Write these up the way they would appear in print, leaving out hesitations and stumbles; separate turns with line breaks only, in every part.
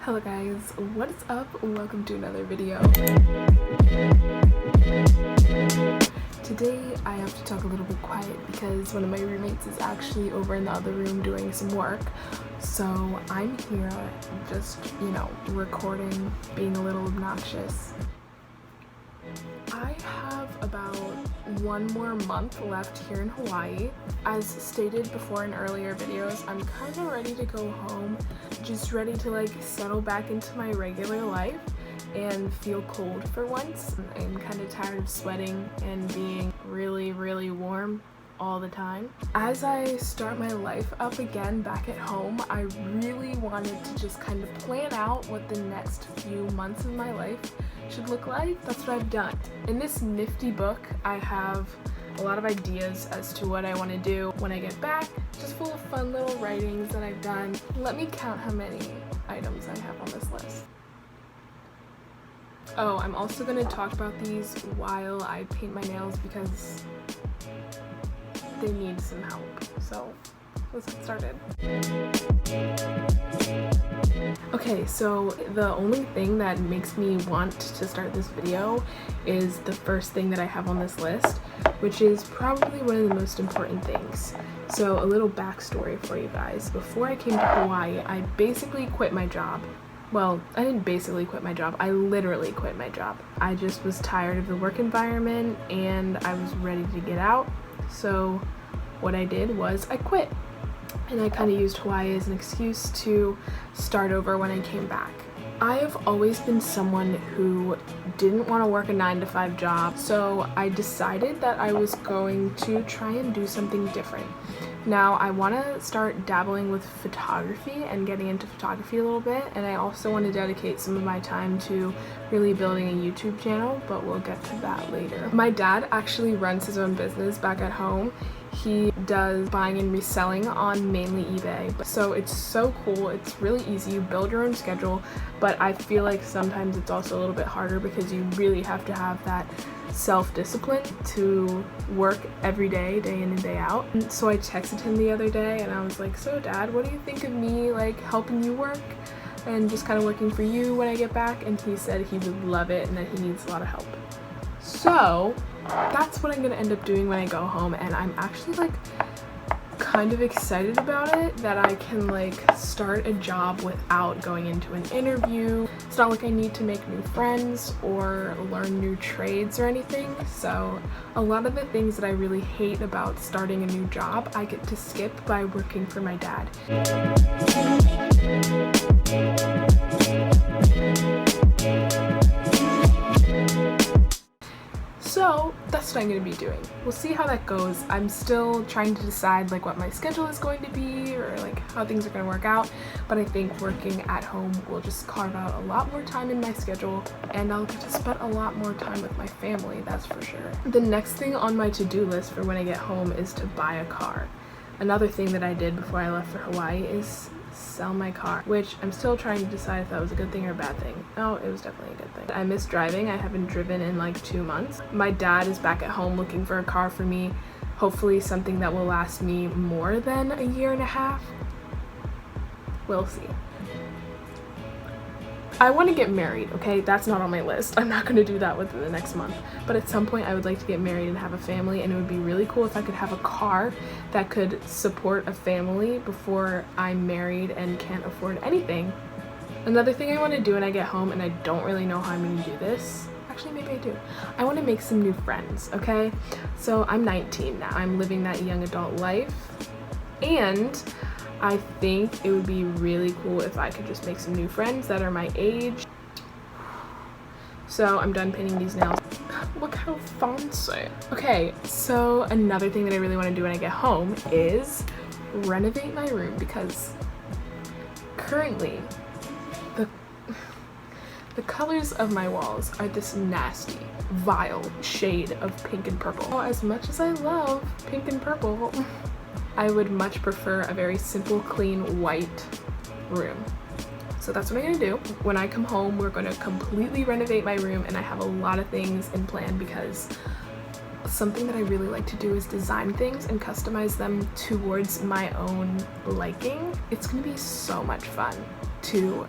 Hello guys, what's up? Welcome to another video. Today I have to talk a little bit quiet because one of my roommates is actually over in the other room doing some work. So I'm here just, recording, being a little obnoxious. I have about one more month left here in Hawaii. As stated before in earlier videos, I'm kind of ready to go home, just ready to settle back into my regular life and feel cold for once. I'm kind of tired of sweating and being really warm all the time. As I start my life up again back at home, I really wanted to just kind of plan out what the next few months of my life should look like. That's what I've done. In this nifty book, I have a lot of ideas as to what I want to do when I get back, just full of fun little writings that I've done. Let me count how many items I have on this list. Oh, I'm also going to talk about these while I paint my nails because they need some help. So let's get started. Okay, so the only thing that makes me want to start this video is the first thing that I have on this list, which is probably one of the most important things. So a little backstory for you guys. Before I came to Hawaii, I basically quit my job. Well, I didn't basically quit my job, I literally quit my job. I just was tired of the work environment and I was ready to get out. So what I did was I quit. And I kind of used Hawaii as an excuse to start over when I came back. I have always been someone who didn't want to work a 9-to-5 job, so I decided that I was going to try and do something different. Now, I want to start dabbling with photography and getting into photography a little bit, and I also want to dedicate some of my time to really building a YouTube channel, but we'll get to that later. My dad actually runs his own business back at home. He does buying and reselling on mainly eBay. So it's so cool. It's really easy. You build your own schedule, but I feel like sometimes it's also a little bit harder because you really have to have that self-discipline to work every day, day in and day out. And so I texted him the other day and I was like, so Dad, what do you think of me helping you work and just kind of working for you when I get back? And he said he would love it and that he needs a lot of help. So that's what I'm gonna end up doing when I go home, and I'm actually kind of excited about it, that I can start a job without going into an interview. It's not like I need to make new friends or learn new trades or anything. So a lot of the things that I really hate about starting a new job, I get to skip by working for my dad. So that's what I'm going to be doing. We'll see how that goes. I'm still trying to decide what my schedule is going to be or how things are going to work out, but I think working at home will just carve out a lot more time in my schedule and I'll get to spend a lot more time with my family, that's for sure. The next thing on my to-do list for when I get home is to buy a car. Another thing that I did before I left for Hawaii is sell my car, which I'm still trying to decide if that was a good thing or a bad thing. Oh, it was definitely a good thing. I miss driving. I haven't driven in 2 months. My dad is back at home looking for a car for me, hopefully something that will last me more than a year and a half. We'll see. I want to get married, okay? That's not on my list. I'm not going to do that within the next month. But at some point I would like to get married and have a family, and it would be really cool if I could have a car that could support a family before I'm married and can't afford anything. Another thing I want to do when I get home, and I don't really know how I'm going to do this. Actually, maybe I do. I want to make some new friends, okay? So I'm 19 now. I'm living that young adult life, and I think it would be really cool if I could just make some new friends that are my age. So I'm done painting these nails. Look how fancy. Okay, so another thing that I really want to do when I get home is renovate my room, because currently the colors of my walls are this nasty, vile shade of pink and purple. As much as I love pink and purple, I would much prefer a very simple, clean, white room. So that's what I'm gonna do. When I come home, we're gonna completely renovate my room, and I have a lot of things in plan because something that I really like to do is design things and customize them towards my own liking. It's gonna be so much fun to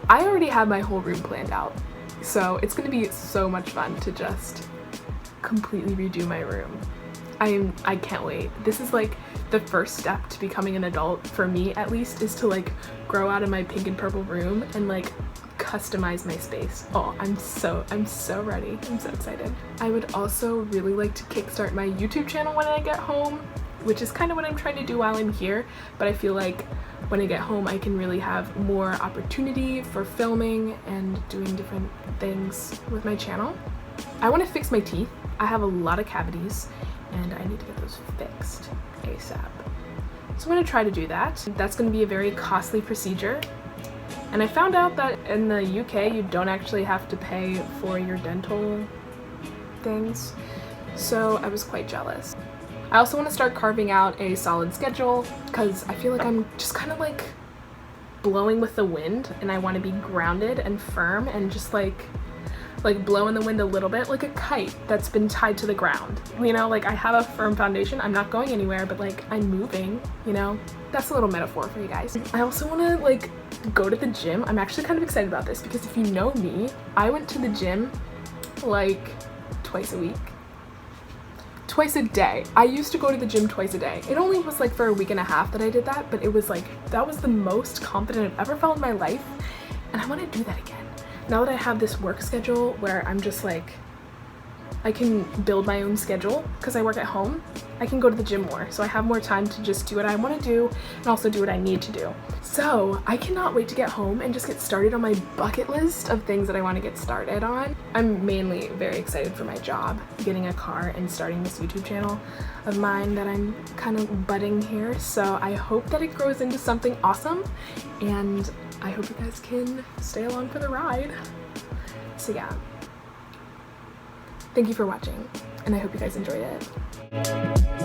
I already have my whole room planned out, so it's gonna be so much fun to just completely redo my room. I can't wait. This is like the first step to becoming an adult, for me at least, is to like grow out of my pink and purple room and like customize my space. Oh, I'm so ready. I'm so excited. I would also really like to kickstart my YouTube channel when I get home, which is kind of what I'm trying to do while I'm here, but I feel like when I get home I can really have more opportunity for filming and doing different things with my channel. I want to fix my teeth. I have a lot of cavities and I need to get those fixed ASAP. So I'm going to try to do that. That's going to be a very costly procedure. And I found out that in the UK you don't actually have to pay for your dental things, so I was quite jealous. I also want to start carving out a solid schedule because I feel like I'm just kind of like blowing with the wind, and I want to be grounded and firm and just like blow in the wind a little bit, like a kite that's been tied to the ground. You know, like I have a firm foundation, I'm not going anywhere, but like I'm moving, you know? That's a little metaphor for you guys. I also want to like go to the gym. I'm actually kind of excited about this because if you know me, I went to the gym like twice a week. Twice a day. I used to go to the gym twice a day. It only was like for a week and a half that I did that, but it was like, that was the most confident I've ever felt in my life, and I want to do that again. Now that I have this work schedule where I'm just like, I can build my own schedule because I work at home, I can go to the gym more. So I have more time to just do what I want to do and also do what I need to do. So I cannot wait to get home and just get started on my bucket list of things that I want to get started on. I'm mainly very excited for my job, getting a car and starting this YouTube channel of mine that I'm kind of budding here. So I hope that it grows into something awesome, and I hope you guys can stay along for the ride. So yeah. Thank you for watching, and I hope you guys enjoyed it.